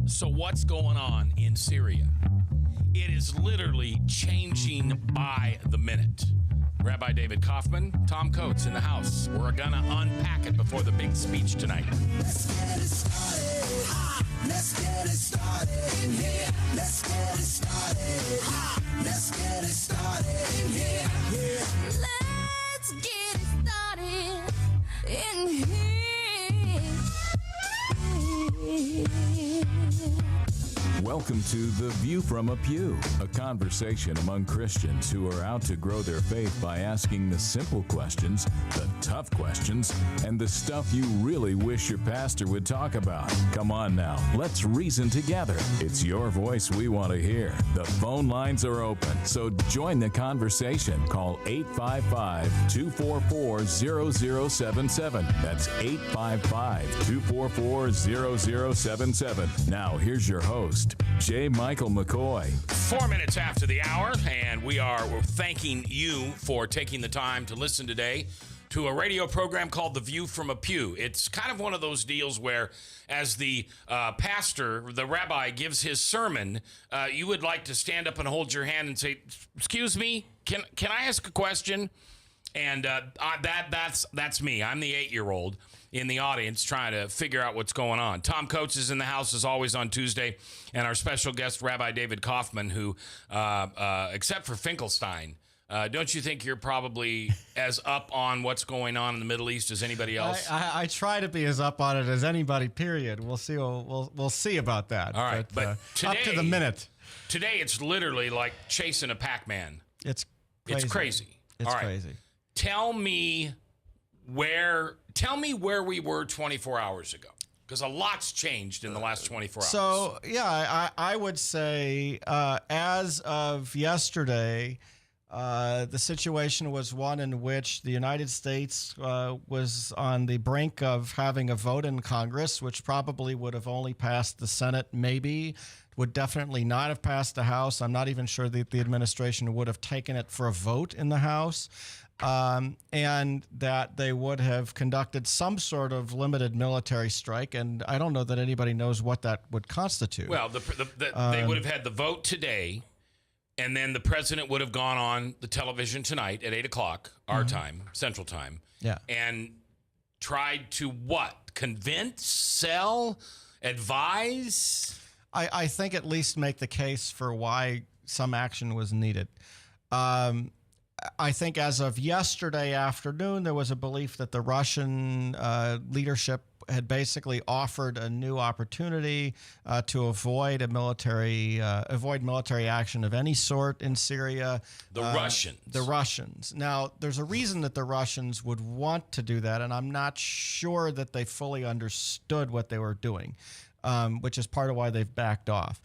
So what's going on in Syria? It is literally changing by the minute. Rabbi David Kaufman, Tom Coates in the house. We're going to unpack it before the big speech tonight. Let's get it started. Let's get it started in here. Let's get it started. Let's get it started in here. Let's get it started in here. Welcome to The View from a Pew, a conversation among Christians who are out to grow their faith by asking the simple questions, the tough questions, and the stuff you really wish your pastor would talk about. Come on now, let's reason together. It's your voice we want to hear. The phone lines are open, so join the conversation. Call 855-244-0077. That's 855-244-0077. Now, here's your host, J. Michael McCoy. 4 minutes after the hour, and we're thanking you for taking the time to listen today to a radio program called The View from a Pew. It's kind of one of those deals where, as the pastor, the rabbi, gives his sermon, you would like to stand up and hold your hand and say, "Excuse me, can I ask a question?" And that's me. I'm the 8-year-old in the audience trying to figure out what's going on. Tom Coates is in the house as always on Tuesday, and our special guest, Rabbi David Kaufman, who, except for Finkelstein, don't you think you're probably as up on what's going on in the Middle East as anybody else? I try to be as up on it as anybody. Period. We'll see. We'll see about that. All right, but today, up to the minute. Today, it's literally like chasing a Pac-Man. It's crazy. It's crazy. It's All right. crazy. Tell me where we were 24 hours ago, because a lot's changed in the last 24 hours. So, yeah, I would say as of yesterday, the situation was one in which the United States was on the brink of having a vote in Congress, which probably would have only passed the Senate, maybe, would definitely not have passed the House. I'm not even sure that the administration would have taken it for a vote in the House. And that they would have conducted some sort of limited military strike, and I don't know that anybody knows what that would constitute. Well, they would have had the vote today, and then the president would have gone on the television tonight at 8 o'clock, our time, Central Time, and tried to what? Convince, sell, advise? I think at least make the case for why some action was needed. I think as of yesterday afternoon, there was a belief that the Russian leadership had basically offered a new opportunity to avoid military action of any sort in Syria. The Russians. The Russians. Now, there's a reason that the Russians would want to do that, and I'm not sure that they fully understood what they were doing, which is part of why they've backed off.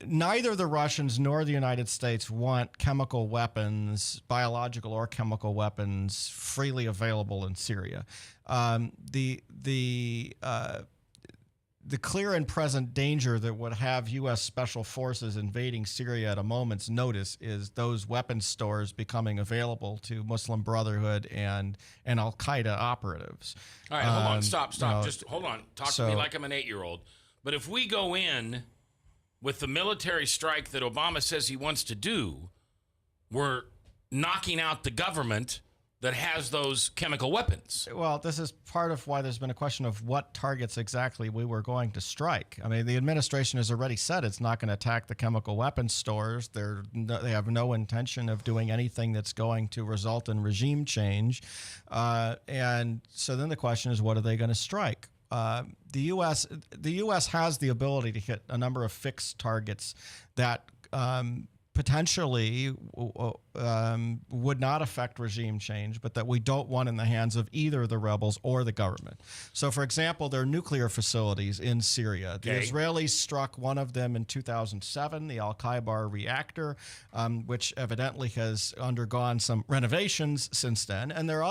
Neither the Russians nor the United States want chemical weapons, biological or chemical weapons, freely available in Syria. The clear and present danger that would have U.S. special forces invading Syria at a moment's notice is those weapons stores becoming available to Muslim Brotherhood and Al-Qaeda operatives. All right, hold on, stop. Just hold on. Talk to me like I'm an 8-year-old. But if we go in with the military strike that Obama says he wants to do, we're knocking out the government that has those chemical weapons. Well, this is part of why there's been a question of what targets exactly we were going to strike. I mean, the administration has already said it's not going to attack the chemical weapons stores. They have no intention of doing anything that's going to result in regime change. And so then the question is, what are they going to strike? The U.S. has the ability to hit a number of fixed targets that potentially would not affect regime change, but that we don't want in the hands of either the rebels or the government. So, for example, there are nuclear facilities in Syria. The Israelis struck one of them in 2007, the Al-Khaybar reactor, which evidently has undergone some renovations since then. And there are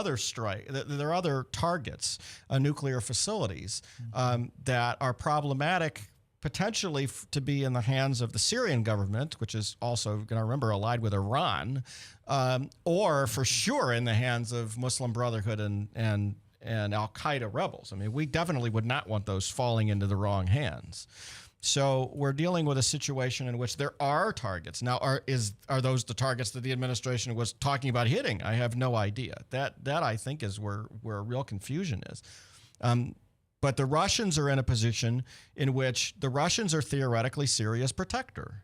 other targets, nuclear facilities, that are problematic potentially to be in the hands of the Syrian government, which is also, going to remember, allied with Iran, or for sure in the hands of Muslim Brotherhood and Al-Qaeda rebels. I mean, we definitely would not want those falling into the wrong hands. So we're dealing with a situation in which there are targets. Now, are those the targets that the administration was talking about hitting? I have no idea. That I think is where real confusion is. But the Russians are in a position in which the Russians are theoretically Syria's protector.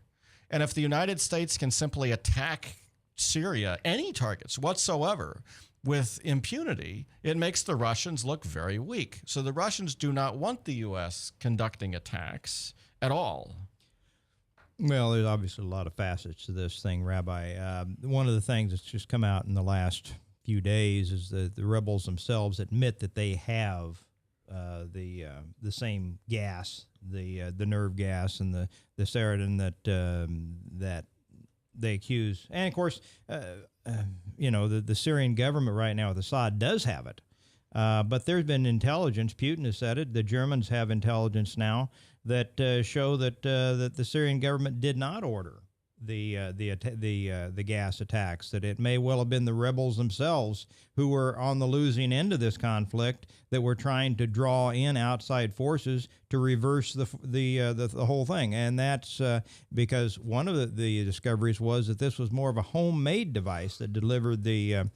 And if the United States can simply attack Syria, any targets whatsoever, with impunity, it makes the Russians look very weak. So the Russians do not want the U.S. conducting attacks at all. Well, there's obviously a lot of facets to this thing, Rabbi. One of the things that's just come out in the last few days is that the rebels themselves admit that they have the same gas, the nerve gas and the sarin that they accuse. And of course, the Syrian government right now with Assad does have it. But there's been intelligence. Putin has said it. The Germans have intelligence now that show that the Syrian government did not order the gas attacks. That it may well have been the rebels themselves who were on the losing end of this conflict that were trying to draw in outside forces to reverse the whole thing. And that's because one of the discoveries was that this was more of a homemade device that delivered the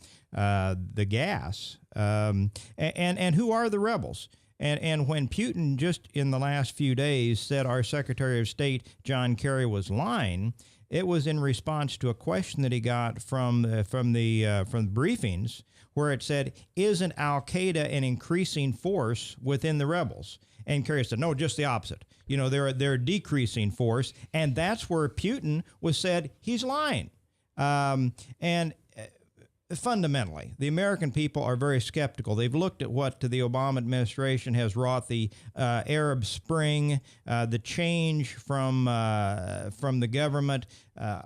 gas. And who are the rebels? And when Putin just in the last few days said our Secretary of State John Kerry was lying, it was in response to a question that he got from the briefings, where it said, "Isn't Al Qaeda an increasing force within the rebels?" And Kerry said, "No, just the opposite. They're a decreasing force," and that's where Putin was said he's lying. Fundamentally, the American people are very skeptical. They've looked at what the Obama administration has wrought, the Arab Spring, the change from the government.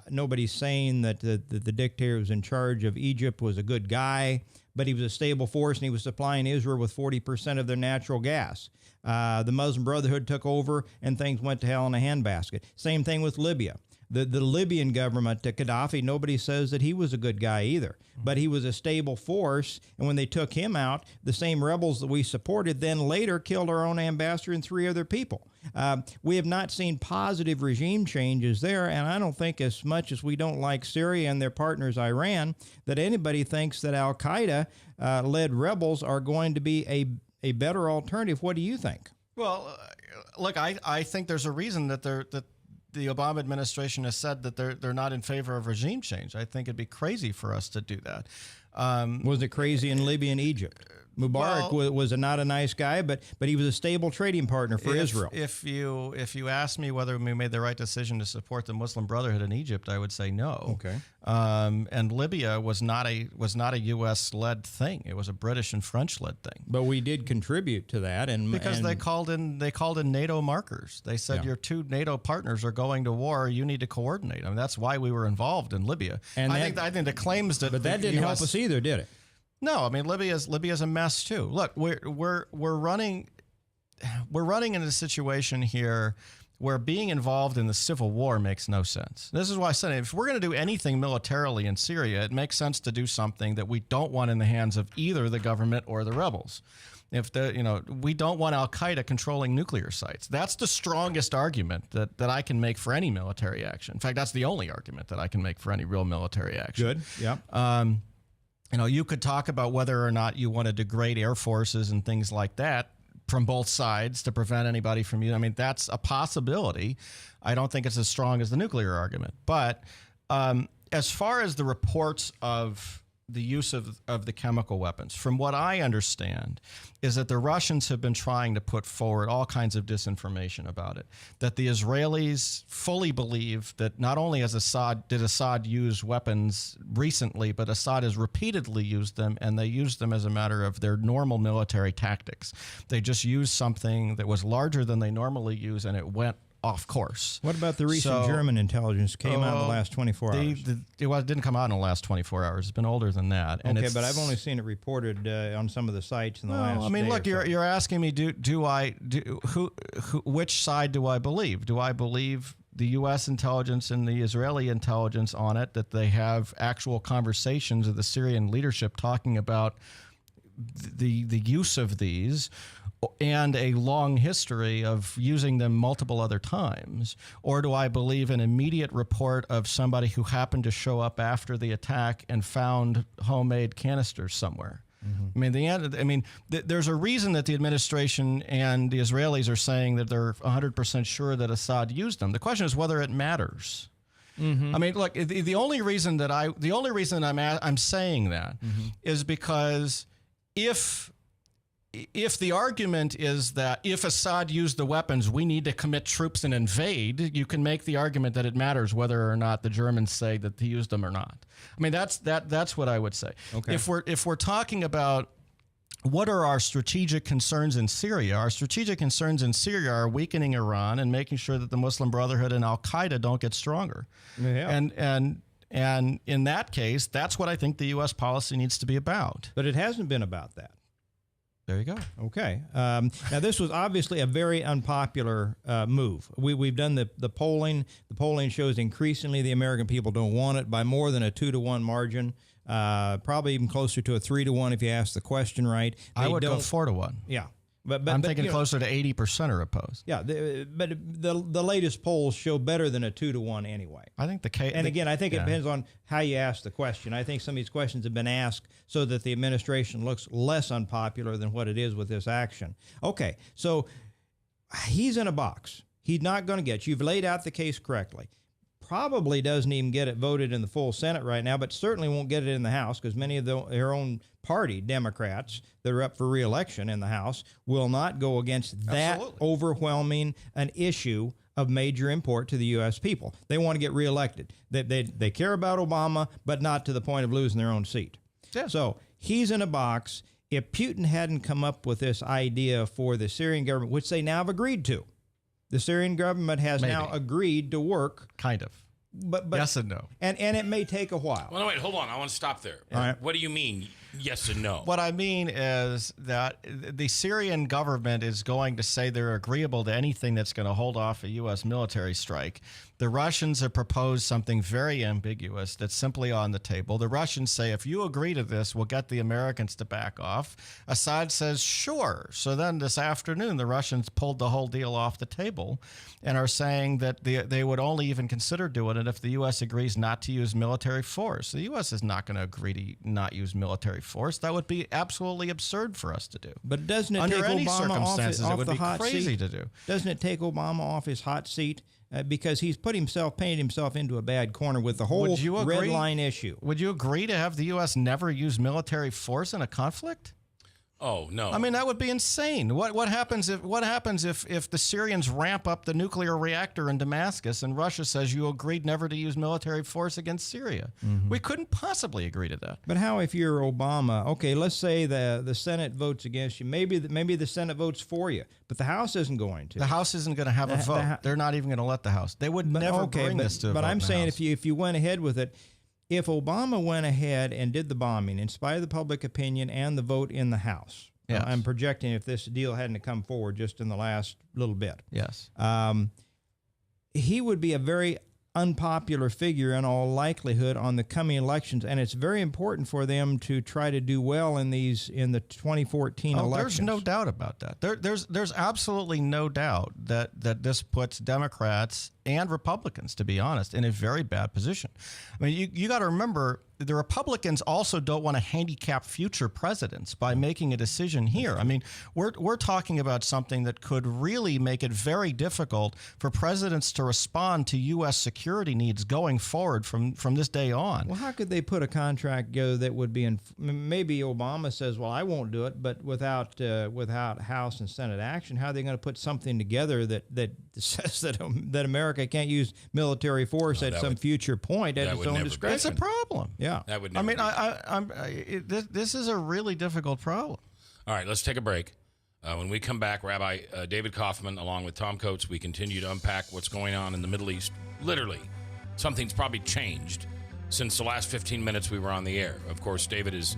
Nobody's saying that the dictator who was in charge of Egypt was a good guy, but he was a stable force, and he was supplying Israel with 40% of their natural gas. The Muslim Brotherhood took over, and things went to hell in a handbasket. Same thing with Libya. The Libyan government, Gaddafi, nobody says that he was a good guy either, but he was a stable force, and when they took him out, the same rebels that we supported then later killed our own ambassador and 3 other people. We have not seen positive regime changes there, and I don't think, as much as we don't like Syria and their partners Iran, that anybody thinks that al-Qaeda-led rebels are going to be a better alternative. What do you think? Well, look, I think there's a reason that the Obama administration has said that they're not in favor of regime change. I think it'd be crazy for us to do that. Was it crazy in Libya and Egypt? Mubarak was not a nice guy, but he was a stable trading partner for Israel. If you ask me whether we made the right decision to support the Muslim Brotherhood in Egypt, I would say no. Okay. And Libya was not a U.S.-led thing. It was a British and French-led thing. But we did contribute to that, because they called in NATO markers. They said your 2 NATO partners are going to war. You need to coordinate. I mean, that's why we were involved in Libya. And I think the claims that that didn't help us either, did it? No, I mean Libya's a mess too. Look, we're running in a situation here where being involved in the civil war makes no sense. This is why I said if we're going to do anything militarily in Syria, it makes sense to do something that we don't want in the hands of either the government or the rebels. We don't want al-Qaeda controlling nuclear sites. That's the strongest argument that I can make for any military action. In fact, that's the only argument that I can make for any real military action. Good. Yeah. You could talk about whether or not you want to degrade air forces and things like that from both sides to prevent anybody from using. I mean, that's a possibility. I don't think it's as strong as the nuclear argument. But as far as the reports of the use of the chemical weapons, from what I understand, is that the Russians have been trying to put forward all kinds of disinformation about it, that the Israelis fully believe that not only did Assad use weapons recently, but Assad has repeatedly used them, and they used them as a matter of their normal military tactics. They just used something that was larger than they normally use, and it went off course. What about the recent German intelligence came out in the last 24 hours? It didn't come out in the last 24 hours. It's been older than that. And okay, but I've only seen it reported on some of the sites in the last day. I mean, look, or so. you're asking me, which side do I believe? Do I believe the U.S. intelligence and the Israeli intelligence on it, that they have actual conversations of the Syrian leadership talking about the use of these and a long history of using them multiple other times? Or do I believe an immediate report of somebody who happened to show up after the attack and found homemade canisters somewhere? I mean, there's a reason that the administration and the Israelis are saying that they're 100% sure that Assad used them. The question is whether it matters. I mean, look, the only reason I'm saying that is because if the argument is that if Assad used the weapons, we need to commit troops and invade, you can make the argument that it matters whether or not the Germans say that he used them or not. I mean, that's what I would say. Okay. If we're talking about what are our strategic concerns in Syria, our strategic concerns in Syria are weakening Iran and making sure that the Muslim Brotherhood and Al-Qaeda don't get stronger. Yeah. And in that case, that's what I think the U.S. policy needs to be about. But it hasn't been about that. There you go. Okay. Now, this was obviously a very unpopular move. We've done the polling. The polling shows increasingly the American people don't want it by more than a 2-to-1 margin, probably even closer to a 3-to-1 if you ask the question right. I would go 4-to-1. Yeah. But I'm thinking closer to 80% are opposed. Yeah, but the latest polls show better than a 2-to-1 anyway. I think I think it depends on how you ask the question. I think some of these questions have been asked so that the administration looks less unpopular than what it is with this action. Okay, so he's in a box. He's not going to get. You've laid out the case correctly. Probably doesn't even get it voted in the full Senate right now, but certainly won't get it in the House because many of their own party Democrats that are up for re-election in the House will not go against that overwhelming an issue of major import to the U.S. people. They want to get reelected. They care about Obama, but not to the point of losing their own seat. Yeah. So he's in a box. If Putin hadn't come up with this idea for the Syrian government, which they now have agreed to, the Syrian government has now agreed to work. Kind of. But yes and no. And it may take a while. Well, no, wait, hold on. I want to stop there. All right. What do you mean, yes and no? What I mean is that the Syrian government is going to say they're agreeable to anything that's going to hold off a U.S. military strike. The Russians have proposed something very ambiguous that's simply on the table. The Russians say, if you agree to this, we'll get the Americans to back off. Assad says, sure. So then this afternoon, the Russians pulled the whole deal off the table and are saying that they would only even consider doing it if the U.S. agrees not to use military force. The U.S. is not going to agree to not use military force. That would be absolutely absurd for us to do. But doesn't it Under take any Obama circumstances, off it would the be hot crazy seat? to do. Doesn't it take Obama off his hot seat? Because he's painted himself into a bad corner with the whole red line issue. Would you agree to have the U.S. never use military force in a conflict? Oh, no. I mean, that would be insane. What happens if the Syrians ramp up the nuclear reactor in Damascus and Russia says you agreed never to use military force against Syria? We couldn't possibly agree to that. But how if you're Obama? Okay, let's say the Senate votes against you. Maybe the Senate votes for you, but the House isn't going to. The House isn't going to have a vote. They're not even going to let the House. They would never bring this to a vote. But I'm saying House. if you went ahead with it, if Obama went ahead and did the bombing, in spite of the public opinion and the vote in the House, Yes. I'm projecting if this deal hadn't come forward just in the last little bit, Yes. He would be a very unpopular figure in all likelihood on the coming elections, and it's very important for them to try to do well in the 2014 elections. There's no doubt about that. There's absolutely no doubt that this puts Democrats and Republicans, to be honest, in a very bad position. I mean, you got to remember, the Republicans also don't want to handicap future presidents by making a decision here. I mean, we're talking about something that could really make it very difficult for presidents to respond to U.S. security needs going forward from this day on. Well, how could they put a contract together that would be maybe Obama says, well, I won't do it, but without House and Senate action, how are they going to put something together that says that America can't use military force at some future point at its own discretion? It's a problem. Yeah. That would never this is a really difficult problem. All right, let's take a break. When we come back, Rabbi David Kaufman, along with Tom Coates, we continue to unpack what's going on in the Middle East. Literally, something's probably changed since the last 15 minutes we were on the air. Of course, David is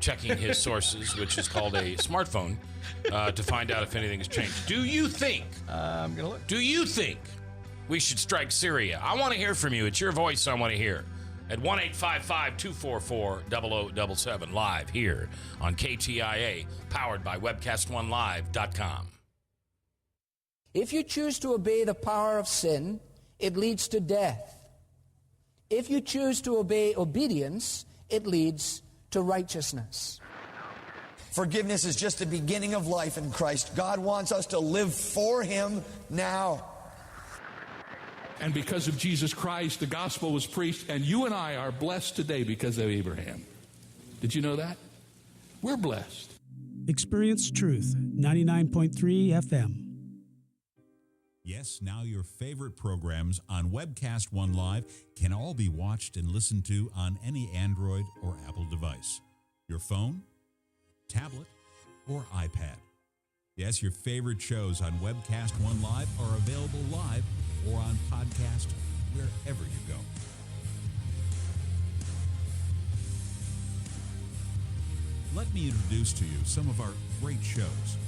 checking his sources, which is called a smartphone, to find out if anything has changed. Do you think? I'm gonna look. Do you think we should strike Syria? I want to hear from you. It's your voice I want to hear. at 1-855-244-0077, live here on KTIA, powered by webcast1live.com. If you choose to obey the power of sin, it leads to death. If you choose to obey obedience, it leads to righteousness. Forgiveness is just the beginning of life in Christ. God wants us to live for Him now. And because of Jesus Christ, the gospel was preached, and you and I are blessed today because of Abraham. Did you know that? We're blessed. Experience Truth, 99.3 FM. Yes, now your favorite programs on Webcast One Live can all be watched and listened to on any Android or Apple device. Your phone, tablet, or iPad. Yes, your favorite shows on Webcast One Live are available live or on podcast wherever you go. Let me introduce to you some of our great shows.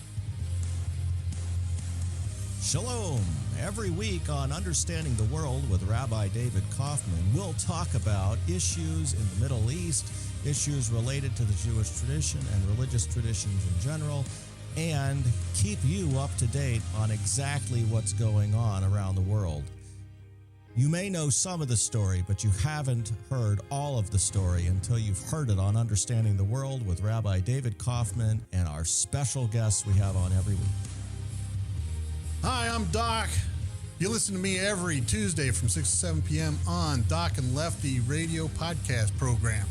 Shalom. Every week on Understanding the World with Rabbi David Kaufman, we'll talk about issues in the Middle East, issues related to the Jewish tradition and religious traditions in general, and keep you up to date on exactly what's going on around the world. You may know some of the story, but you haven't heard all of the story until you've heard it on Understanding the World with Rabbi David Kaufman and our special guests we have on every week. Hi, I'm Doc. You listen to me every Tuesday from 6 to 7 p.m. on Doc and Lefty radio podcast program,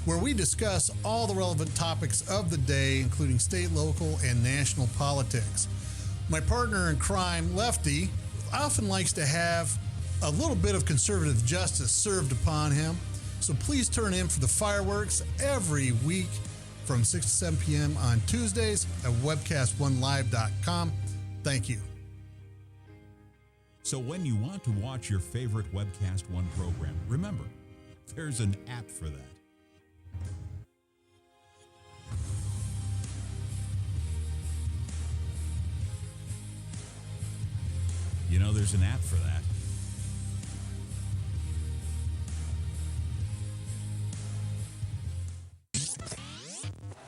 where we discuss all the relevant topics of the day, including state, local, and national politics. My partner in crime, Lefty, often likes to have a little bit of conservative justice served upon him, so please turn in for the fireworks every week from 6 to 7 p.m. on Tuesdays at webcast1live.com. Thank you. So when you want to watch your favorite Webcast One program, remember, there's an app for that. You know, there's an app for that.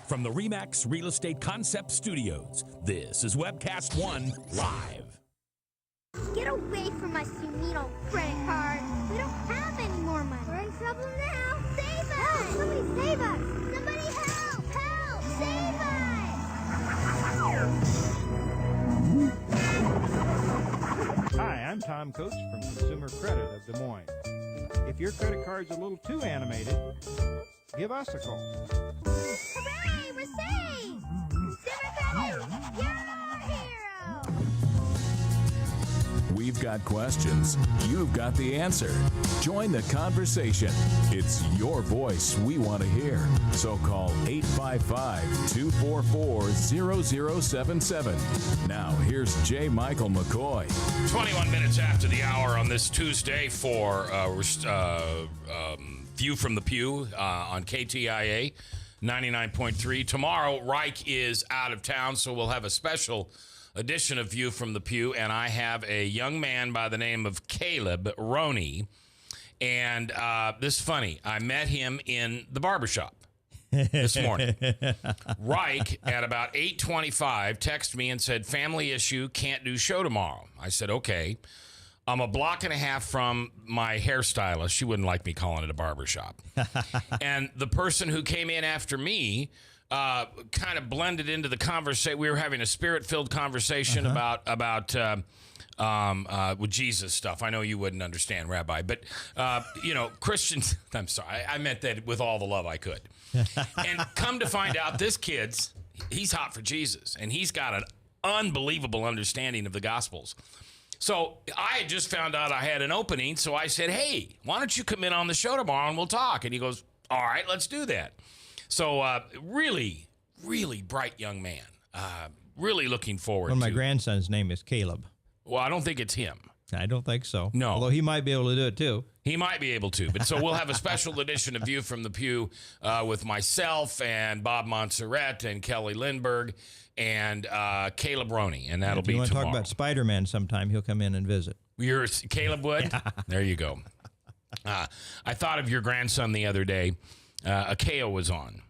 From the RE/MAX Real Estate Concept Studios, this is Webcast One Live. Get away from us, you mean old credit card. We don't have any more money. We're in trouble now. Save us! Help! Somebody save us! Somebody help! Help! Save us! Hi, I'm Tom Coates from Consumer Credit of Des Moines. If your credit card's a little too animated, give us a call. Hooray! We're saved! Consumer Credit! You're our hero! We've got questions. You've got the answer. Join the conversation. It's your voice we want to hear. So call 855-244-0077. Now, here's J. Michael McCoy. 21 minutes after the hour on this Tuesday for View from the Pew on KTIA 99.3. Tomorrow, Reich is out of town, so we'll have a special edition of View from the Pew, and I have a young man by the name of Caleb Roney. And this is funny. I met him in the barbershop this morning. Reich, at about 8:25, texted me and said, family issue, can't do show tomorrow. I said, okay. I'm a block and a half from my hairstylist. She wouldn't like me calling it a barbershop. And the person who came in after me kind of blended into the conversation. We were having a spirit-filled conversation about with Jesus stuff. I know you wouldn't understand, Rabbi, but Christians. I'm sorry, I meant that with all the love I could. And come to find out, this he's hot for Jesus, and he's got an unbelievable understanding of the Gospels. So I had just found out I had an opening, so I said, hey, why don't you come in on the show tomorrow and we'll talk? And he goes, all right, let's do that. So really, really bright young man. Really looking forward to Well, my grandson's name is Caleb. Well, I don't think it's him. I don't think so. No. Although he might be able to do it too. He might be able to. But so we'll have a special edition of View from the Pew with myself and Bob Montserrat and Kelly Lindbergh and Caleb Roney. And that'll be tomorrow. If you want to talk about Spider-Man sometime, he'll come in and visit. Caleb Wood? Yeah. There you go. I thought of your grandson the other day. Akeo was on.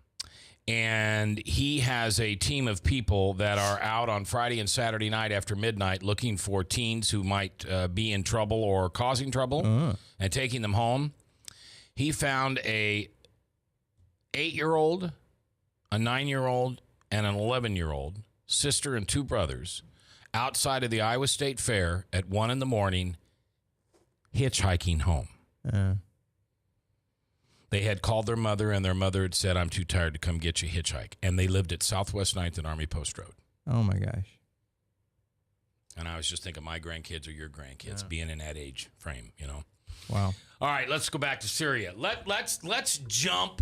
And he has a team of people that are out on Friday and Saturday night after midnight looking for teens who might be in trouble or causing trouble and taking them home. He found a 8-year-old, a 9-year-old, and an 11-year-old, sister and 2 brothers, outside of the Iowa State Fair at 1 in the morning, hitchhiking home. They had called their mother, and their mother had said, I'm too tired to come get you, hitchhike. And they lived at Southwest 9th and Army Post Road. Oh, my gosh. And I was just thinking my grandkids are your grandkids, being in that age frame, you know. Wow. All right, let's go back to Syria. Let's jump.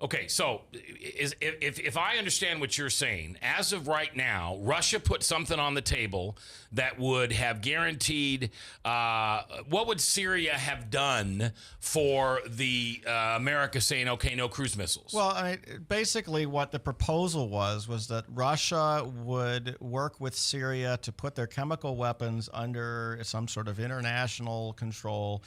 Okay, so if I understand what you're saying, as of right now, Russia put something on the table that would have guaranteed, what would Syria have done for the America saying, okay, no cruise missiles? Well, basically what the proposal was that Russia would work with Syria to put their chemical weapons under some sort of international control,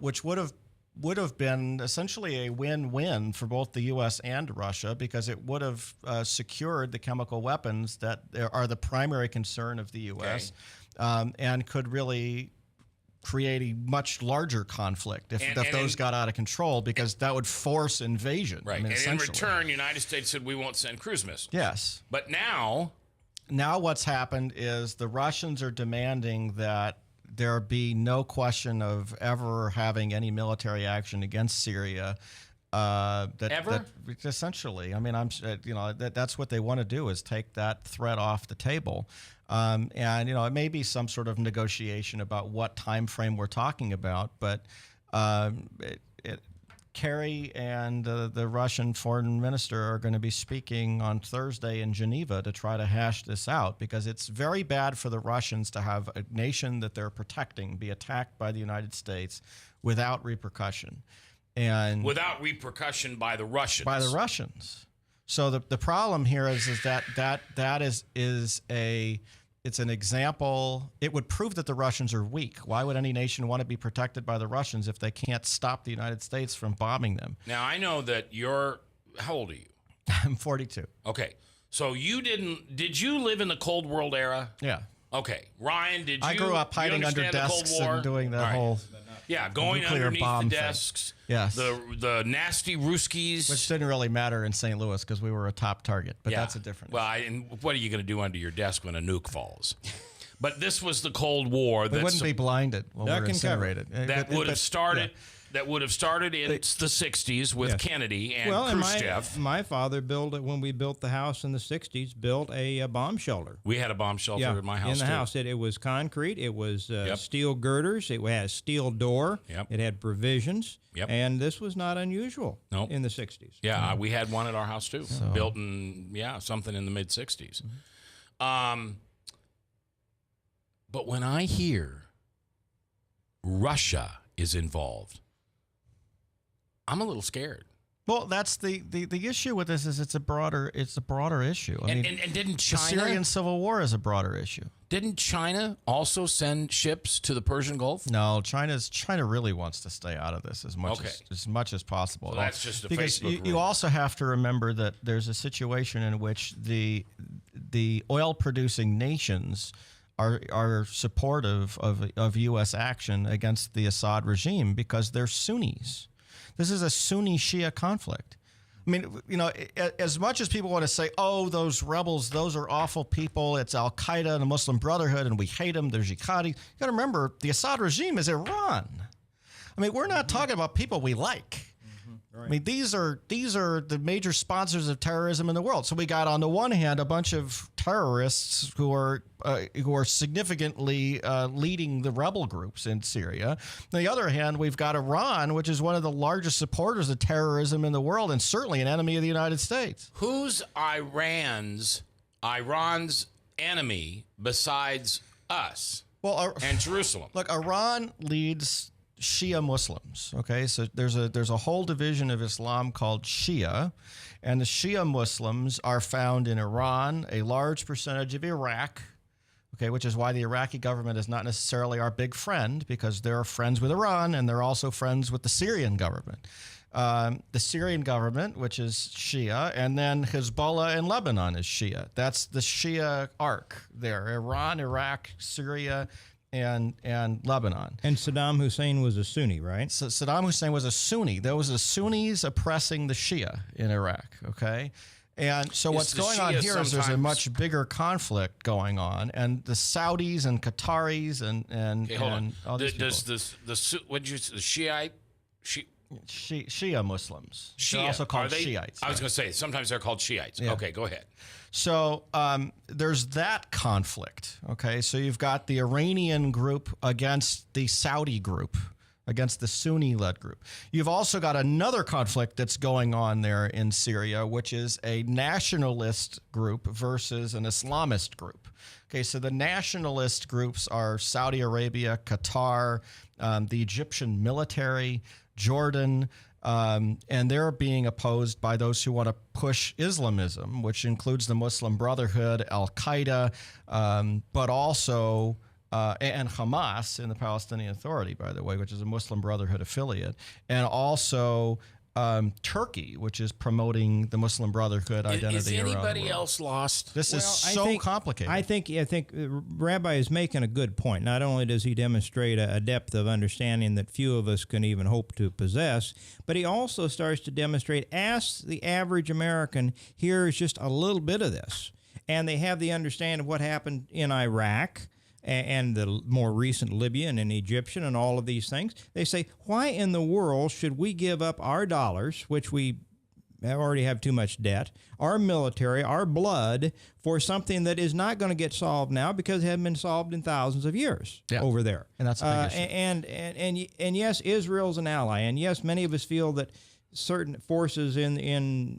which would have been essentially a win-win for both the U.S. and Russia, because it would have secured the chemical weapons that are the primary concern of the U.S. And could really create a much larger conflict if those got out of control, because that would force invasion. Right, and in return, the United States said we won't send cruise missiles. Yes. But now what's happened is the Russians are demanding that there be no question of ever having any military action against Syria. That essentially, I mean, that's what they want to do, is take that threat off the table. And it may be some sort of negotiation about what time frame we're talking about, but Kerry and the Russian foreign minister are going to be speaking on Thursday in Geneva to try to hash this out, because it's very bad for the Russians to have a nation that they're protecting be attacked by the United States without repercussion. And without repercussion by the Russians. By the Russians. So the problem here is that it's an example. It would prove that the Russians are weak. Why would any nation want to be protected by the Russians if they can't stop the United States from bombing them? Now, I know that how old are you? I'm 42. Okay. So did you live in the Cold World era? Yeah. Okay. Ryan, did you? I grew up hiding under desks and doing that whole... Yeah, going underneath the desks. Yes. The nasty Ruskies. Which didn't really matter in St. Louis because we were a top target, but that's a different issue. And what are you going to do under your desk when a nuke falls? But this was the Cold War. We wouldn't be blinded when we were incinerated. That would have started... That would have started in the 60s with Kennedy and Khrushchev. And my father when we built the house in the 60s, built a bomb shelter. We had a bomb shelter in my house, in the house. It was concrete. It was steel girders. It had a steel door. Yep. It had provisions. Yep. And this was not unusual in the 60s. Yeah, we had one at our house, too. So. Built in, something in the mid-60s. Mm-hmm. But when I hear Russia is involved, I'm a little scared. Well, that's the issue with this is it's a broader issue. And didn't China? The Syrian civil war is a broader issue. Didn't China also send ships to the Persian Gulf? No, China really wants to stay out of this as much as possible. So that's just a because Facebook you also have to remember that there's a situation in which the oil producing nations are supportive of U.S. action against the Assad regime because they're Sunnis. This is a Sunni-Shia conflict. I mean, as much as people want to say, oh, those rebels, those are awful people, it's Al-Qaeda and the Muslim Brotherhood, and we hate them, they're jihadi. You got to remember, the Assad regime is Iran. I mean, we're not talking about people we like. Right. I mean, these are the major sponsors of terrorism in the world. So we got, on the one hand, a bunch of terrorists who are significantly leading the rebel groups in Syria. On the other hand, we've got Iran, which is one of the largest supporters of terrorism in the world, and certainly an enemy of the United States. Who's Iran's enemy besides us? And Jerusalem. Look, Iran leads Shia Muslims. Okay, so there's a whole division of Islam called Shia, and the Shia Muslims are found in Iran, a large percentage of Iraq, Okay, which is why the Iraqi government is not necessarily our big friend, because they're friends with Iran and they're also friends with the Syrian government. The Syrian government, which is Shia, and then Hezbollah in Lebanon is Shia. That's the Shia arc there: Iran, Iraq, Syria, and Lebanon. And Saddam Hussein was a Sunni, right? So Saddam Hussein was a Sunni. There was the Sunnis oppressing the Shia in Iraq. Okay. And so what's going on here is there's a much bigger conflict going on, and the Saudis and Qataris and all these people. Does the Shiite? Shia Muslims. Shia. They're also called Shiites. I was going to say, sometimes they're called Shiites. Yeah. Okay, go ahead. So there's that conflict, okay? So you've got the Iranian group against the Saudi group, against the Sunni-led group. You've also got another conflict that's going on there in Syria, which is a nationalist group versus an Islamist group. Okay, so the nationalist groups are Saudi Arabia, Qatar, the Egyptian military, Jordan, and they're being opposed by those who want to push Islamism, which includes the Muslim Brotherhood, Al-Qaeda, but also and Hamas in the Palestinian Authority, by the way, which is a Muslim Brotherhood affiliate, and also Turkey, which is promoting the Muslim Brotherhood identity. Is anybody else lost? This is so complicated. I think Rabbi is making a good point. Not only does he demonstrate a depth of understanding that few of us can even hope to possess, but he also starts to demonstrate, as the average American hears just a little bit of this, and they have the understanding of what happened in Iraq and the more recent Libyan and Egyptian and all of these things, they say, why in the world should we give up our dollars, which we already have too much debt, our military, our blood, for something that is not going to get solved now because it hasn't been solved in thousands of years over there? And that's a big issue. And yes, Israel's an ally. And yes, many of us feel that certain forces in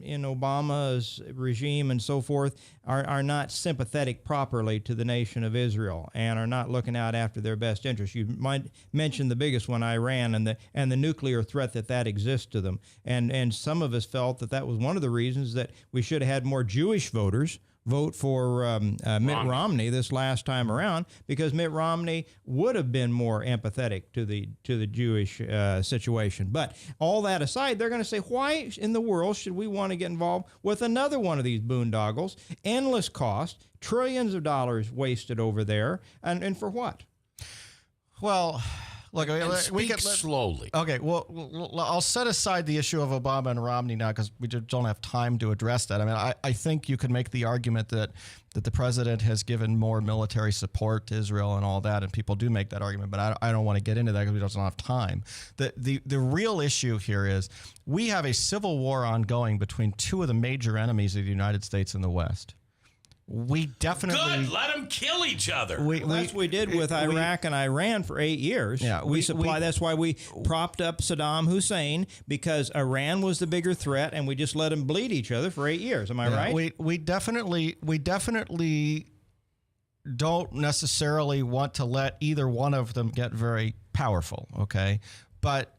Obama's regime and so forth are not sympathetic properly to the nation of Israel and are not looking out after their best interests. You might mention the biggest one, Iran, and the nuclear threat that exists to them. And some of us felt that was one of the reasons that we should have had more Jewish voters vote for Mitt Romney this last time around, because Mitt Romney would have been more empathetic to the Jewish situation. But all that aside, they're going to say, why in the world should we want to get involved with another one of these boondoggles? Endless cost, trillions of dollars wasted over there, and for what? Well, look, we get slowly. Okay, well, I'll set aside the issue of Obama and Romney now because we just don't have time to address that. I mean, I think you could make the argument that the president has given more military support to Israel and all that, and people do make that argument, but I don't want to get into that because we don't have time. The real issue here is we have a civil war ongoing between two of the major enemies of the United States and the West. We definitely good. Let them kill each other. That's what we did with Iraq and Iran for 8 years. Yeah, that's why we propped up Saddam Hussein, because Iran was the bigger threat, and we just let them bleed each other for 8 years. Am I right? We definitely don't necessarily want to let either one of them get very powerful. Okay, but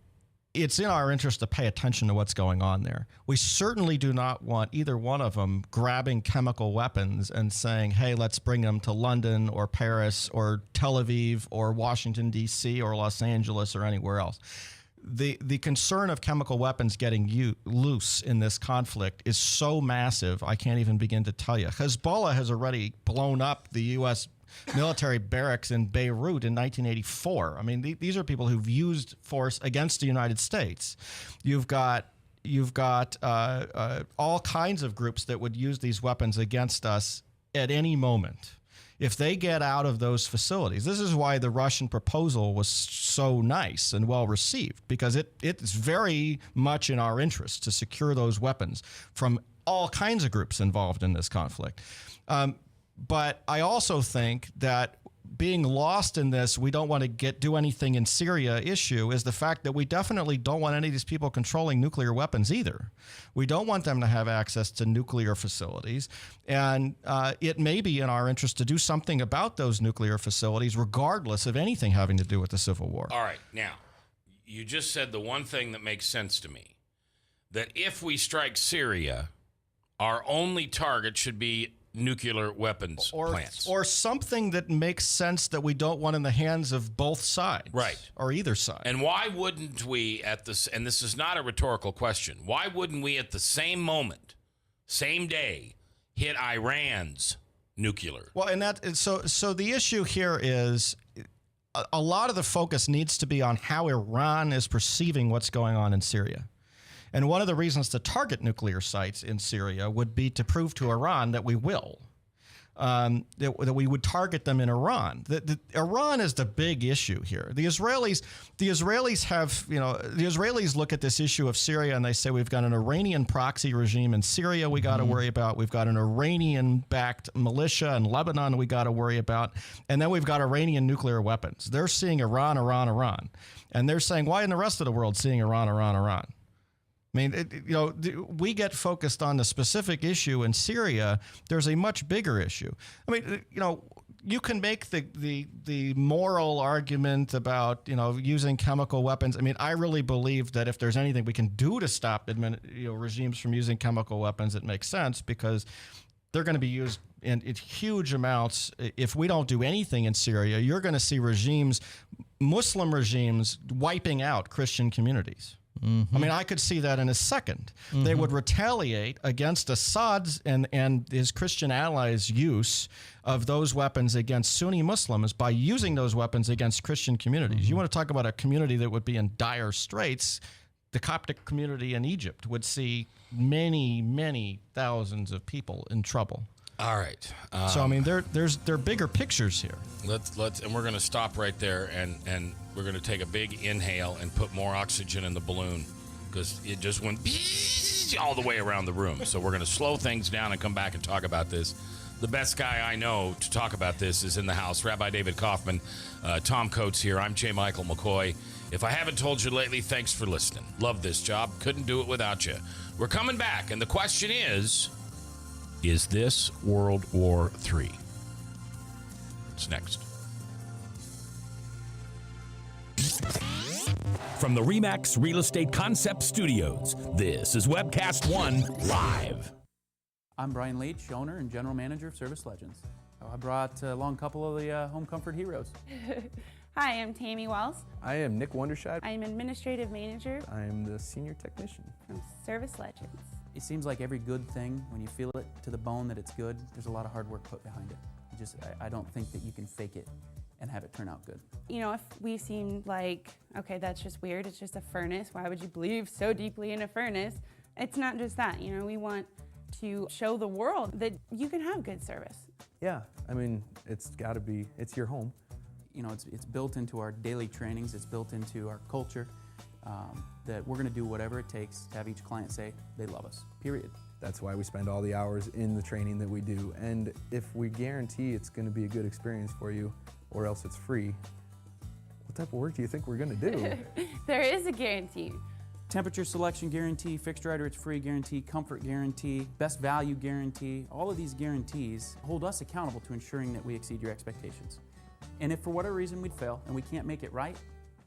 it's in our interest to pay attention to what's going on there. We certainly do not want either one of them grabbing chemical weapons and saying, hey, let's bring them to London or Paris or Tel Aviv or Washington, D.C. or Los Angeles or anywhere else. The concern of chemical weapons getting loose in this conflict is so massive, I can't even begin to tell you. Hezbollah has already blown up the U.S. military barracks in Beirut in 1984. I mean, these are people who've used force against the United States. You've got all kinds of groups that would use these weapons against us at any moment if they get out of those facilities. This is why the Russian proposal was so nice and well received, because it's very much in our interest to secure those weapons from all kinds of groups involved in this conflict. But I also think that being lost in this, we don't want to do anything in Syria issue, is the fact that we definitely don't want any of these people controlling nuclear weapons either. We don't want them to have access to nuclear facilities. And it may be in our interest to do something about those nuclear facilities, regardless of anything having to do with the Civil War. All right. Now, you just said the one thing that makes sense to me, that if we strike Syria, our only target should be nuclear weapons plants. Or something that makes sense that we don't want in the hands of both sides. Right. Or either side. And why wouldn't we at this, and this is not a rhetorical question, why wouldn't we at the same moment, same day, hit Iran's nuclear? Well, and so the issue here is a lot of the focus needs to be on how Iran is perceiving what's going on in Syria. And one of the reasons to target nuclear sites in Syria would be to prove to Iran that we will, that we would target them in Iran. Iran is the big issue here. The Israelis have, the Israelis look at this issue of Syria and they say we've got an Iranian proxy regime in Syria we got to worry about. We've got an Iranian-backed militia in Lebanon we got to worry about. And then we've got Iranian nuclear weapons. They're seeing Iran, Iran, Iran. And they're saying, why in the rest of the world seeing Iran, Iran, Iran? I mean, we get focused on the specific issue in Syria. There's a much bigger issue. I mean, you can make the moral argument about, using chemical weapons. I mean, I really believe that if there's anything we can do to stop regimes from using chemical weapons, it makes sense because they're going to be used in huge amounts. If we don't do anything in Syria, you're going to see Muslim regimes wiping out Christian communities. Mm-hmm. I mean, I could see that in a second. Mm-hmm. They would retaliate against Assad's and his Christian allies' use of those weapons against Sunni Muslims by using those weapons against Christian communities. Mm-hmm. You want to talk about a community that would be in dire straits, the Coptic community in Egypt would see many, many thousands of people in trouble. All right. So I mean, there are bigger pictures here. Let's and we're going to stop right there, and we're going to take a big inhale and put more oxygen in the balloon because it just went all the way around the room. So we're going to slow things down and come back and talk about this. The best guy I know to talk about this is in the house, Rabbi David Kaufman. Tom Coates here. I'm J. Michael McCoy. If I haven't told you lately, thanks for listening. Love this job. Couldn't do it without you. We're coming back, and the question is this World War III? It's next. From the RE/MAX Real Estate Concept Studios, this is Webcast One Live. I'm Brian Leach, owner and general manager of Service Legends. I brought along a couple of the home comfort heroes. Hi, I'm Tammy Wells. I am Nick Wondershide. I'm administrative manager. I am the senior technician from Service Legends. It seems like every good thing, when you feel it to the bone that it's good, there's a lot of hard work put behind it. I don't think that you can fake it and have it turn out good. If we seem like, okay, that's just weird, it's just a furnace, why would you believe so deeply in a furnace? It's not just that, we want to show the world that you can have good service. Yeah, I mean, it's your home. It's built into our daily trainings, it's built into our culture, that we're going to do whatever it takes to have each client say they love us, period. That's why we spend all the hours in the training that we do. And if we guarantee it's going to be a good experience for you, or else it's free, what type of work do you think we're going to do? There is a guarantee. Temperature selection guarantee, fixed right or it's free guarantee, comfort guarantee, best value guarantee. All of these guarantees hold us accountable to ensuring that we exceed your expectations. And if for whatever reason we'd fail and we can't make it right,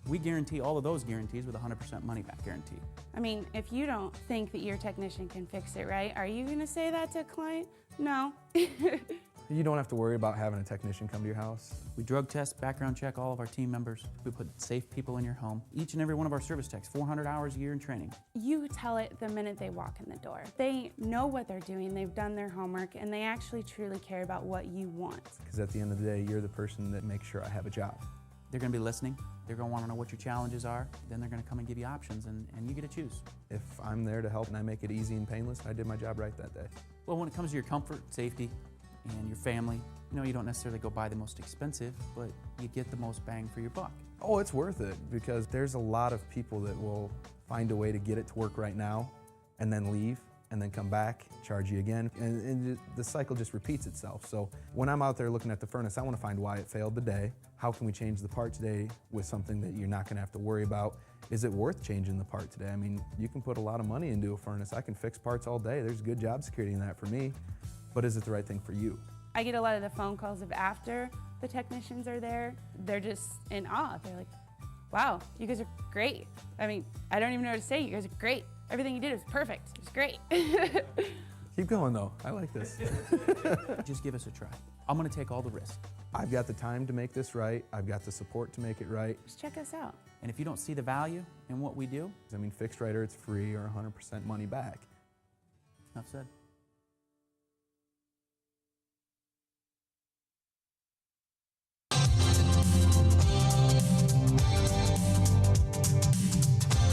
we guarantee all of those guarantees with a 100% money-back guarantee. I mean, if you don't think that your technician can fix it right, are you going to say that to a client? No. You don't have to worry about having a technician come to your house. We drug test, background check all of our team members. We put safe people in your home. Each and every one of our service techs, 400 hours a year in training. You tell it the minute they walk in the door. They know what they're doing, they've done their homework, and they actually truly care about what you want. Because at the end of the day, you're the person that makes sure I have a job. They're going to be listening. They're going to want to know what your challenges are. Then they're going to come and give you options, and you get to choose. If I'm there to help and I make it easy and painless, I did my job right that day. Well, when it comes to your comfort, safety, and your family, you don't necessarily go buy the most expensive, but you get the most bang for your buck. Oh, it's worth it because there's a lot of people that will find a way to get it to work right now and then leave and then come back, charge you again, and the cycle just repeats itself. So when I'm out there looking at the furnace, I want to find why it failed today. How can we change the part today with something that you're not going to have to worry about? Is it worth changing the part today? I mean, you can put a lot of money into a furnace. I can fix parts all day. There's good job security in that for me, but is it the right thing for you? I get a lot of the phone calls of after the technicians are there. They're just in awe. They're like, wow, you guys are great. I mean, I don't even know what to say. You guys are great. Everything you did was perfect. It was great. Keep going, though. I like this. Just give us a try. I'm going to take all the risk. I've got the time to make this right. I've got the support to make it right. Just check us out. And if you don't see the value in what we do, I mean, fixed right or it's free or 100% money back. enough said.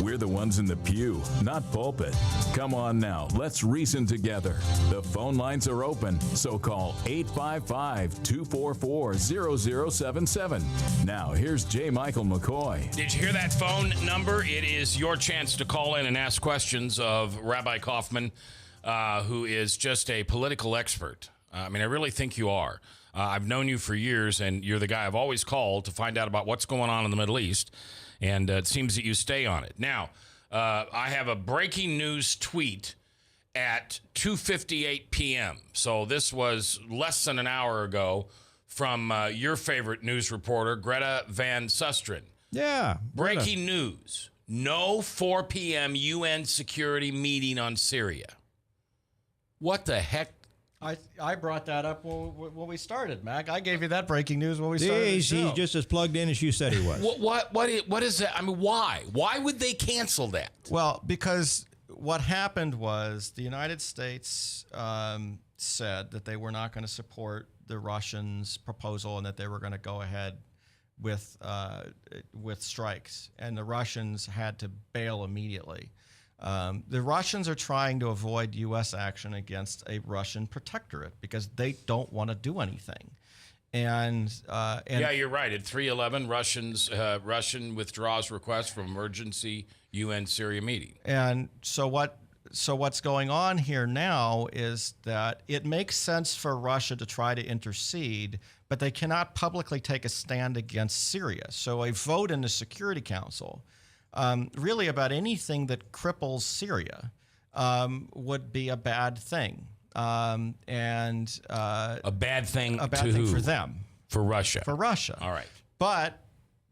We're the ones in the pew, not pulpit. Come on now, let's reason together. The phone lines are open, so call 855-244-0077. Now, here's J. Michael McCoy. Did you hear that phone number? It is your chance to call in and ask questions of Rabbi Kaufman, who is just a political expert. I mean, I really think you are. I've known you for years, and you're the guy I've always called to find out about what's going on in the Middle East. And it seems that you stay on it. Now, I have a breaking news tweet at 2:58 p.m. So this was less than an hour ago from your favorite news reporter, Greta Van Susteren. Yeah. Breaking news. No 4 p.m. UN security meeting on Syria. What the heck? I brought that up when we started, Mac. I gave you that breaking news when we started. He's just as plugged in as you said he was. What is that? I mean, why? Why would they cancel that? Well, because what happened was the United States said that they were not going to support the Russians' proposal and that they were going to go ahead with strikes, and the Russians had to bail immediately. The Russians are trying to avoid U.S. action against a Russian protectorate because they don't want to do anything. And yeah, you're right. At 3:11, Russian withdraws request for emergency UN Syria meeting. And so what's going on here now is that it makes sense for Russia to try to intercede, but they cannot publicly take a stand against Syria. So a vote in the Security Council really about anything that cripples Syria would be a bad thing. A bad thing for them. For Russia. For Russia. All right. But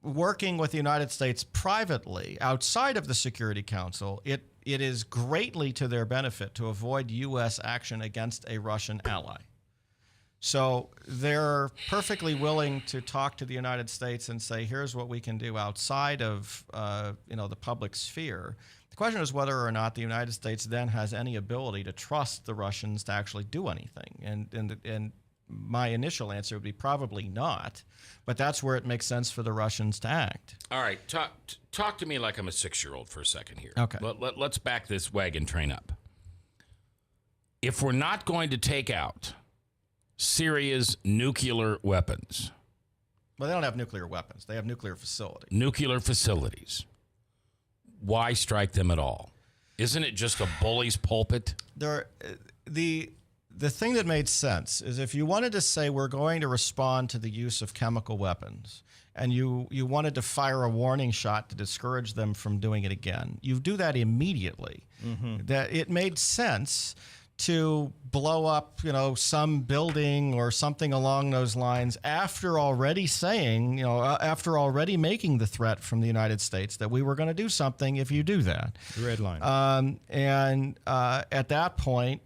working with the United States privately outside of the Security Council, it is greatly to their benefit to avoid U.S. action against a Russian ally. So they're perfectly willing to talk to the United States and say, here's what we can do outside of the public sphere. The question is whether or not the United States then has any ability to trust the Russians to actually do anything. And my initial answer would be probably not, but that's where it makes sense for the Russians to act. All right, talk to me like I'm a 6-year-old for a second here. Okay. Let's back this wagon train up. If we're not going to take out Syria's nuclear weapons. Well, they don't have nuclear weapons. They have nuclear facilities. Nuclear facilities. Why strike them at all? Isn't it just a bully's pulpit? The thing that made sense is if you wanted to say we're going to respond to the use of chemical weapons and you wanted to fire a warning shot to discourage them from doing it again, you do that immediately. Mm-hmm. That it made sense to blow up, some building or something along those lines after already saying, after already making the threat from the United States that we were going to do something if you do that. The red line. At that point,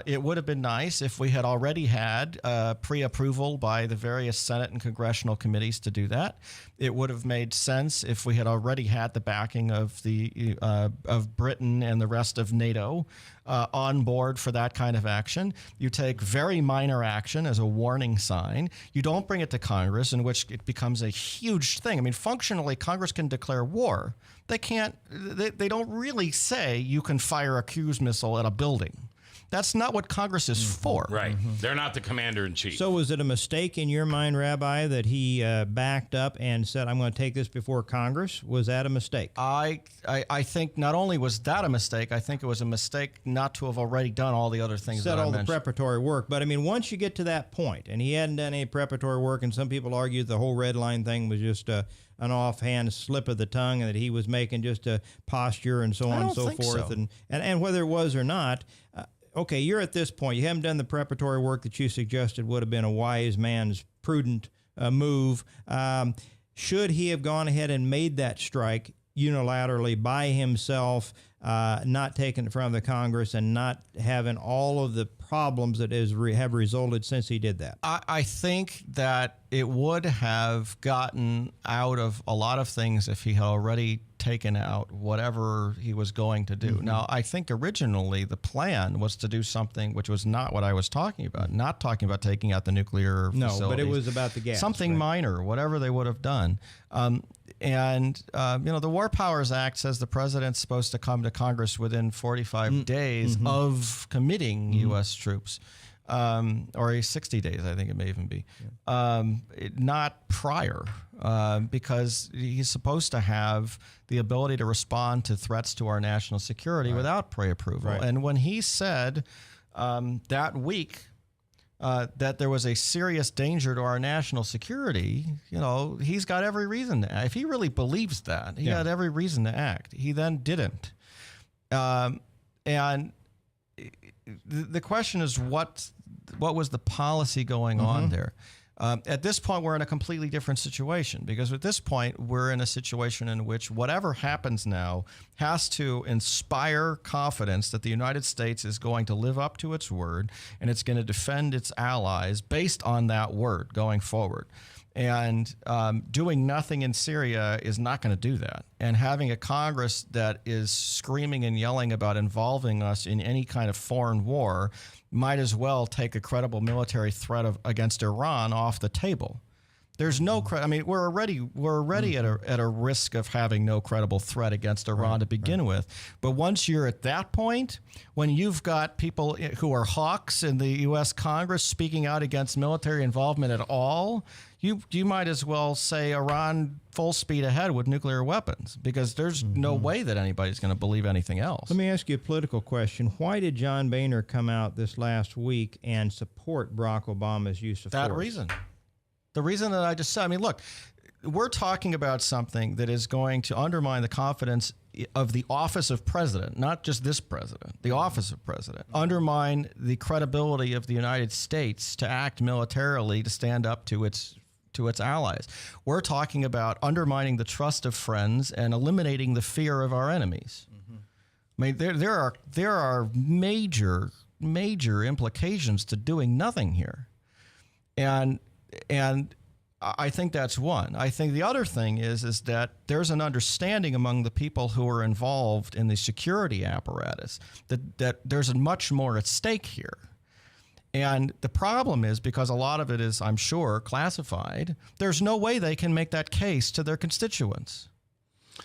it would have been nice if we had already had pre-approval by the various Senate and congressional committees to do that. It would have made sense if we had already had the backing of of Britain and the rest of NATO on board for that kind of action. You take very minor action as a warning sign. You don't bring it to Congress, in which it becomes a huge thing. I mean, functionally, Congress can declare war. They can't. They don't really say you can fire a cruise missile at a building. That's not what Congress is for. Right. Mm-hmm. They're not the commander-in-chief. So was it a mistake in your mind, Rabbi, that he backed up and said, I'm going to take this before Congress? Was that a mistake? I think not only was that a mistake, I think it was a mistake not to have already done all the other things that I mentioned. The preparatory work. But, I mean, once you get to that point, and he hadn't done any preparatory work, and some people argue the whole red line thing was just an offhand slip of the tongue and that he was making just a posture and so on and so forth. So. And whether it was or not, okay, you're at this point. You haven't done the preparatory work that you suggested would have been a wise man's prudent move. Should he have gone ahead and made that strike unilaterally by himself not taking it from the Congress and not having all of the problems that have resulted since he did that? I think that it would have gotten out of a lot of things if he had already taken out whatever he was going to do. Now, I think originally the plan was to do something which was not what I was talking about, not talking about taking out the nuclear facilities. No, but it was about the gas. Something minor, whatever they would have done. The War Powers Act says the president's supposed to come to Congress within 45 days of committing U.S. troops. Or 60 days, I think it may even be, not prior, because he's supposed to have the ability to respond to threats to our national security without pre-approval. Right. And when he said that week that there was a serious danger to our national security, he's got every reason to act. If he really believes that, he had every reason to act. He then didn't. And the question is what was the policy going on there? At this point, we're in a completely different situation, because at this point, we're in a situation in which whatever happens now has to inspire confidence that the United States is going to live up to its word and it's going to defend its allies based on that word going forward. And doing nothing in Syria is not going to do that. And having a Congress that is screaming and yelling about involving us in any kind of foreign war might as well take a credible military threat against Iran off the table. There's no we're already at a risk of having no credible threat against Iran to begin with. But once you're at that point, when you've got people who are hawks in the U.S. Congress speaking out against military involvement at all, you might as well say Iran full speed ahead with nuclear weapons, because there's no way that anybody's going to believe anything else. Let me ask you a political question. Why did John Boehner come out this last week and support Barack Obama's use of force? That reason. The reason that I just said, look, we're talking about something that is going to undermine the confidence of the office of president, not just this president, the office of president, undermine the credibility of the United States to act militarily to stand up to its allies. We're talking about undermining the trust of friends and eliminating the fear of our enemies. There are major implications to doing nothing here. And I think that's one. I think the other thing is that there's an understanding among the people who are involved in the security apparatus that there's much more at stake here. And the problem is, because a lot of it is, I'm sure, classified, there's no way they can make that case to their constituents.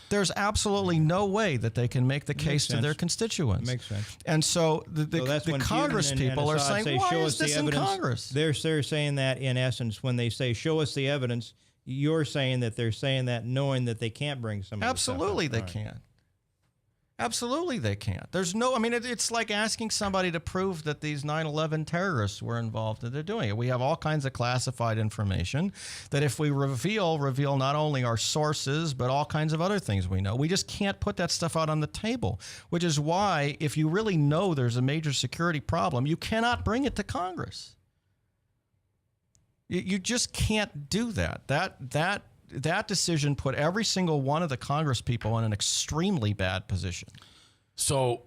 There's absolutely no way that they can make the case to their constituents. Makes sense. And so the Congress people are saying, why is this in Congress? They're saying that, in essence, when they say, show us the evidence, you're saying that they're saying that knowing that they can't bring some of the stuff up. Absolutely they can't. Absolutely they can't. There's no, it's like asking somebody to prove that these 9/11 terrorists were involved, and they're doing it. We have all kinds of classified information that if we reveal not only our sources, but all kinds of other things we know. We just can't put that stuff out on the table, which is why if you really know there's a major security problem, you cannot bring it to Congress. You just can't do that. That decision put every single one of the Congress people in an extremely bad position. So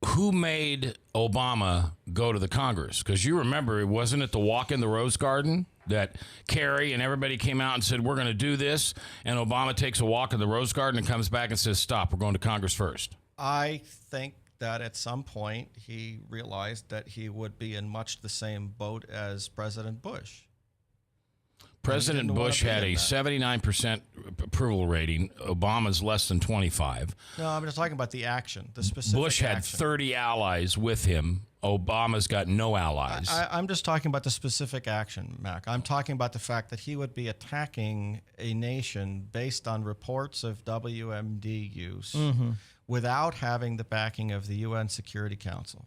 who made Obama go to the Congress? Because you remember, wasn't it the walk in the Rose Garden that Kerry and everybody came out and said, we're going to do this, and Obama takes a walk in the Rose Garden and comes back and says, stop, we're going to Congress first? I think that at some point he realized that he would be in much the same boat as President Bush. President Bush had a 79% approval rating. Obama's less than 25. No, I'm just talking about the action, the specific Bush had action. 30 allies with him. Obama's got no allies. I'm just talking about the specific action, Mac. I'm talking about the fact that he would be attacking a nation based on reports of WMD use without having the backing of the UN Security Council.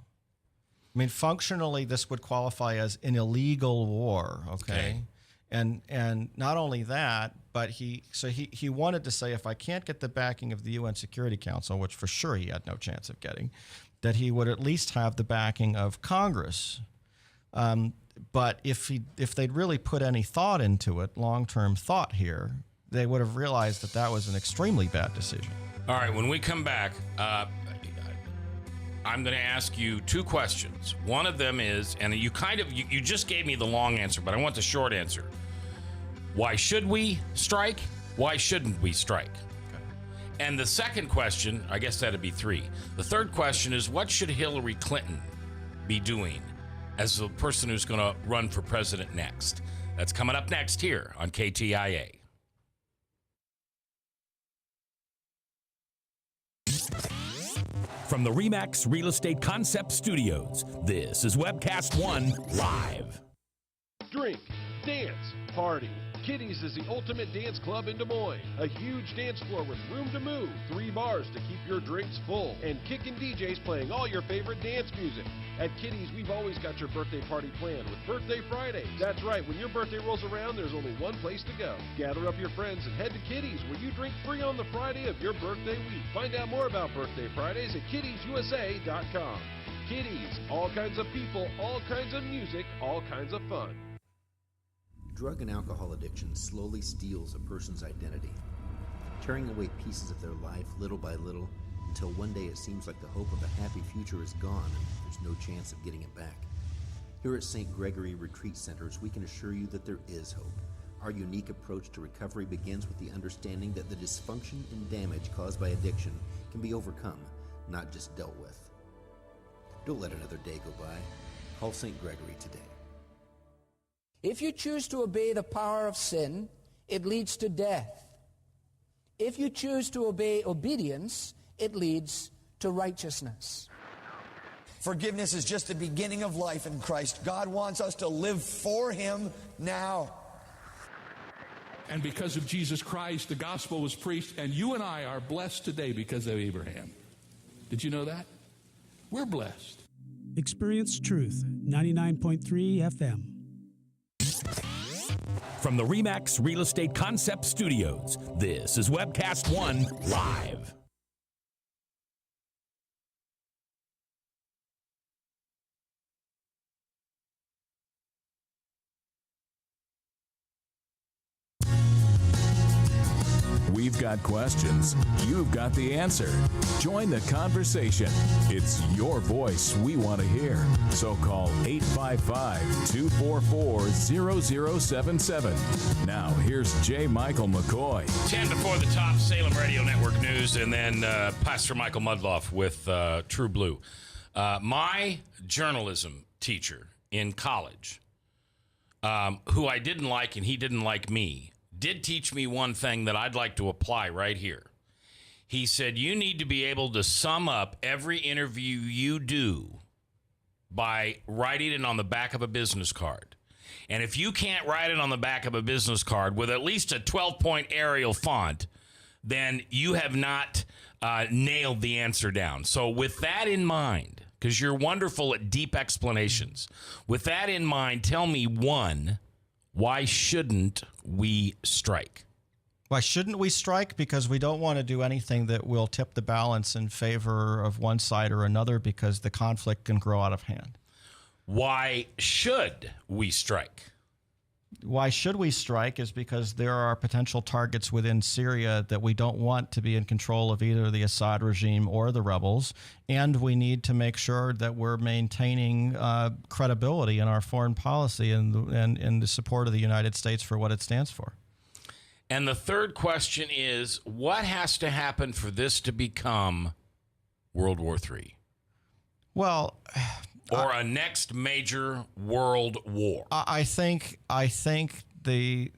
Functionally, this would qualify as an illegal war, okay? And not only that, but he wanted to say, if I can't get the backing of the UN Security Council, which for sure he had no chance of getting, that he would at least have the backing of Congress. But if they'd really put any thought into it, long-term thought here, they would have realized that that was an extremely bad decision. All right, when we come back, I'm going to ask you two questions. One of them is, and you just gave me the long answer, but I want the short answer. Why should we strike? Why shouldn't we strike? And the second question, I guess that'd be three. The third question is, what should Hillary Clinton be doing as the person who's going to run for president next? That's coming up next here on KTIA. From the RE/MAX Real Estate Concept Studios, this is Webcast One Live. Drink, dance, party. Kitty's is the ultimate dance club in Des Moines. A huge dance floor with room to move, 3 bars to keep your drinks full, and kickin' DJs playing all your favorite dance music. At Kitty's, we've always got your birthday party planned with Birthday Fridays. That's right, when your birthday rolls around, there's only one place to go. Gather up your friends and head to Kitty's, where you drink free on the Friday of your birthday week. Find out more about Birthday Fridays at kittysusa.com. Kitty's, all kinds of people, all kinds of music, all kinds of fun. Drug and alcohol addiction slowly steals a person's identity, tearing away pieces of their life little by little until one day it seems like the hope of a happy future is gone and there's no chance of getting it back. Here at St. Gregory Retreat Centers, we can assure you that there is hope. Our unique approach to recovery begins with the understanding that the dysfunction and damage caused by addiction can be overcome, not just dealt with. Don't let another day go by. Call St. Gregory today. If you choose to obey the power of sin, it leads to death. If you choose to obey obedience, it leads to righteousness. Forgiveness is just the beginning of life in Christ. God wants us to live for Him now. And because of Jesus Christ, the gospel was preached, and you and I are blessed today because of Abraham. Did you know that? We're blessed. Experience Truth, 99.3 FM. From the RE/MAX Real Estate Concept Studios, this is Webcast One Live. We've got questions. You've got the answer. Join the conversation. It's your voice we want to hear. So call 855-244-0077. Now, here's J. Michael McCoy. 10 before the top, Salem Radio Network News, and then Pastor Michael Mudloff with True Blue. My journalism teacher in college, who I didn't like and he didn't like me, did teach me one thing that I'd like to apply right here. He said, you need to be able to sum up every interview you do by writing it on the back of a business card. And if you can't write it on the back of a business card with at least a 12-point Arial font, then you have not nailed the answer down. So with that in mind, because you're wonderful at deep explanations, with that in mind, tell me one, why shouldn't we strike? Why shouldn't we strike? Because we don't want to do anything that will tip the balance in favor of one side or another, because the conflict can grow out of hand. Why should we strike? Why should we strike is because there are potential targets within Syria that we don't want to be in control of either the Assad regime or the rebels, and we need to make sure that we're maintaining credibility in our foreign policy and in the support of the United States for what it stands for. And the third question is, what has to happen for this to become World War III? Well, or a next major world war. I think the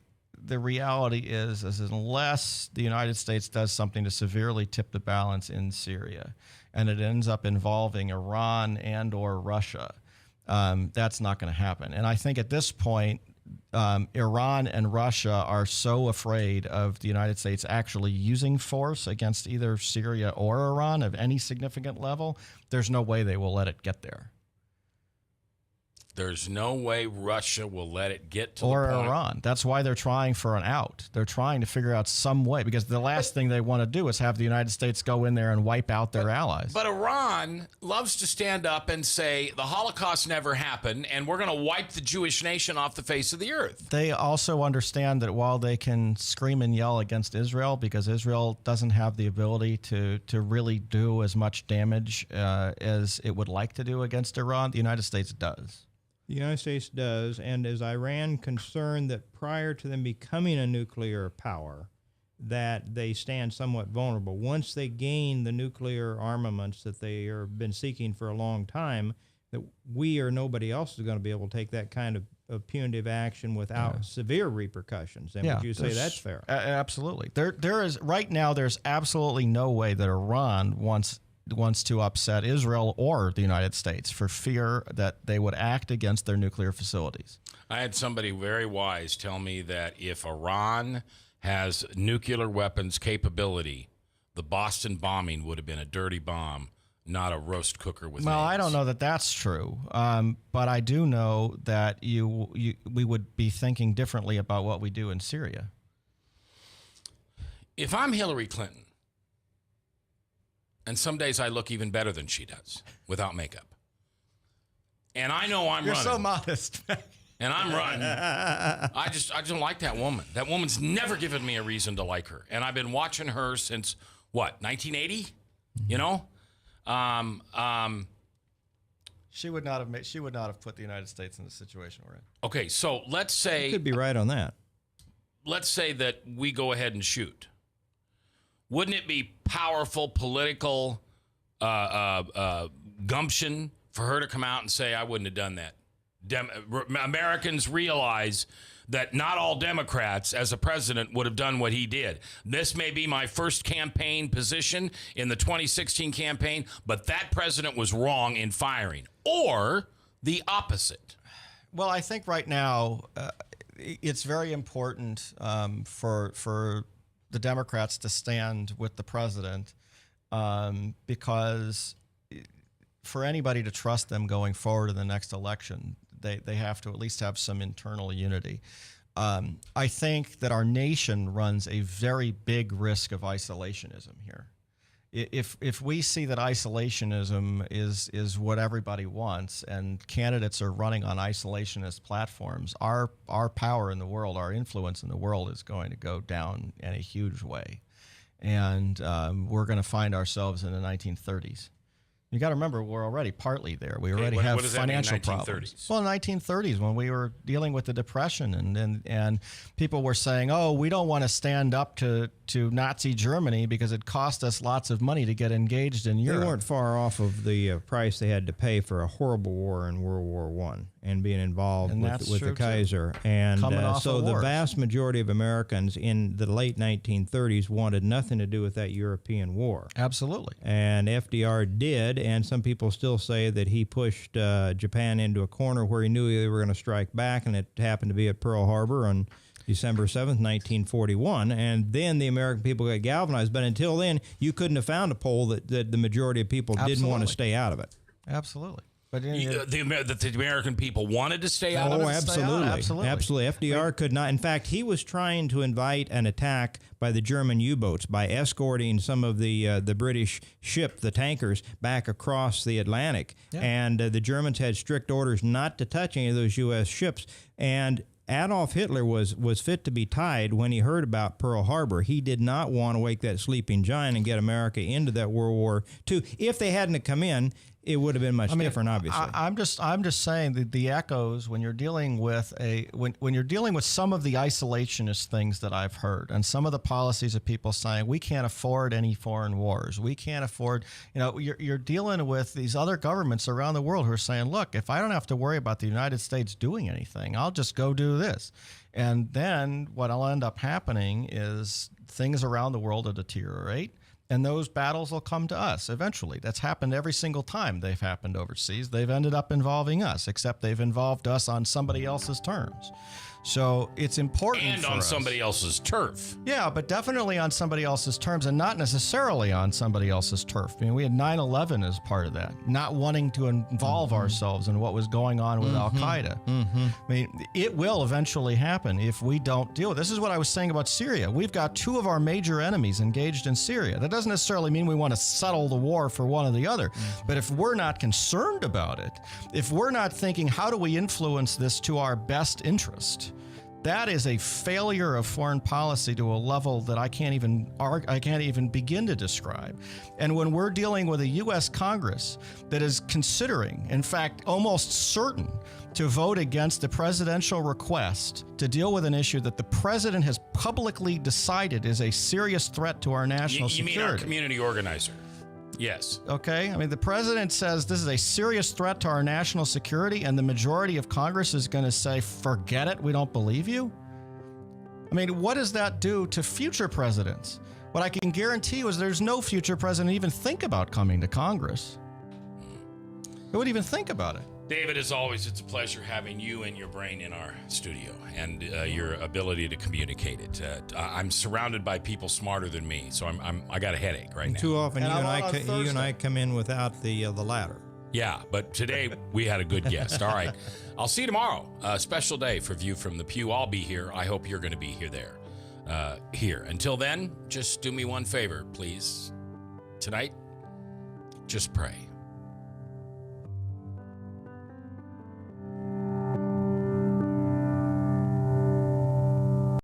reality is unless the United States does something to severely tip the balance in Syria, and it ends up involving Iran and or Russia, that's not going to happen. And I think at this point, Iran and Russia are so afraid of the United States actually using force against either Syria or Iran of any significant level, there's no way they will let it get there. There's no way Russia will let it get to or the point. Iran. That's why they're trying for an out. They're trying to figure out some way, because the last thing they want to do is have the United States go in there and wipe out their allies. But Iran loves to stand up and say the Holocaust never happened, and we're going to wipe the Jewish nation off the face of the earth. They also understand that while they can scream and yell against Israel, because Israel doesn't have the ability to really do as much damage as it would like to do against Iran, the United States does. The United States does, and is Iran concerned that prior to them becoming a nuclear power, that they stand somewhat vulnerable? Once they gain the nuclear armaments that they have been seeking for a long time, that we or nobody else is going to be able to take that kind of punitive action without severe repercussions. And would you say that's fair? Absolutely. There is right now. There's absolutely no way that Iran wants to upset Israel or the United States for fear that they would act against their nuclear facilities. I had somebody very wise tell me that if Iran has nuclear weapons capability, the Boston bombing would have been a dirty bomb, not a roast cooker with Well, names. I don't know that that's true, but I do know that we would be thinking differently about what we do in Syria. If I'm Hillary Clinton, and some days I look even better than she does without makeup, and I know I'm You're running. so modest. And I'm running. I just don't like that woman. That woman's never given me a reason to like her. And I've been watching her since, what, 1980? You know? She would not have put the United States in the situation we're in. Okay, so let's say... You could be right on that. Let's say that we go ahead and shoot. Wouldn't it be powerful political gumption for her to come out and say, I wouldn't have done that? Americans realize that not all Democrats as a president would have done what he did. This may be my first campaign position in the 2016 campaign, but that president was wrong in firing. Or the opposite. Well, I think right now it's very important for the Democrats to stand with the president because for anybody to trust them going forward in the next election, they have to at least have some internal unity. I think that our nation runs a very big risk of isolationism here. If we see that isolationism is what everybody wants and candidates are running on isolationist platforms, our power in the world, our influence in the world is going to go down in a huge way. And we're going to find ourselves in the 1930s. You got to remember, we're already partly there. We already have financial problems. Well, in the 1930s, when we were dealing with the Depression, and people were saying, "Oh, we don't want to stand up to Nazi Germany because it cost us lots of money to get engaged in Europe." They weren't far off of the price they had to pay for a horrible war in World War I and being involved with the Kaiser. And so the vast majority of Americans in the late 1930s wanted nothing to do with that European war. Absolutely. And FDR did, and some people still say that he pushed Japan into a corner where he knew they were going to strike back, and it happened to be at Pearl Harbor on December 7th, 1941, and then the American people got galvanized. But until then, you couldn't have found a poll that the majority of people didn't want to stay out of it. Absolutely. But the American people wanted to stay out of it? Absolutely. FDR could not. In fact, he was trying to invite an attack by the German U-boats by escorting some of the British ship, the tankers, back across the Atlantic. Yeah. And the Germans had strict orders not to touch any of those U.S. ships. And Adolf Hitler was fit to be tied when he heard about Pearl Harbor. He did not want to wake that sleeping giant and get America into that World War II. If they hadn't come in, it would have been much different, obviously. I'm just saying that the echoes when you're dealing with when you're dealing with some of the isolationist things that I've heard, and some of the policies of people saying we can't afford any foreign wars, we can't afford, you're dealing with these other governments around the world who are saying, look, if I don't have to worry about the United States doing anything, I'll just go do this. And then what'll end up happening is things around the world will deteriorate. And those battles will come to us eventually. That's happened every single time they've happened overseas. They've ended up involving us, except they've involved us on somebody else's terms. So it's important and for on us. somebody else's turf. Yeah, but definitely on somebody else's terms and not necessarily on somebody else's turf. I mean, we had 9/11 as part of that, not wanting to involve ourselves in what was going on with Al-Qaeda. I mean, it will eventually happen if we don't deal with it. This is what I was saying about Syria. We've got two of our major enemies engaged in Syria. That doesn't necessarily mean we want to settle the war for one or the other. But if we're not concerned about it, if we're not thinking, how do we influence this to our best interest? That is a failure of foreign policy to a level that I can't even begin to describe. And when we're dealing with a U.S. Congress that is considering, in fact, almost certain to vote against the presidential request to deal with an issue that the president has publicly decided is a serious threat to our national security. You mean our community organizer? Yes. Okay. I mean, the president says this is a serious threat to our national security, and the majority of Congress is going to say, forget it, we don't believe you? I mean, what does that do to future presidents? What I can guarantee you is there's no future president even think about coming to Congress. Who would even think about it? David, as always, it's a pleasure having you and your brain in our studio and your ability to communicate it. I'm surrounded by people smarter than me, so I got a headache right now. Too often, you and I come in without the ladder. Yeah, but today we had a good guest. All right, I'll see you tomorrow. A special day for View from the Pew. I'll be here. I hope you're going to be here. Until then, just do me one favor, please. Tonight, just pray.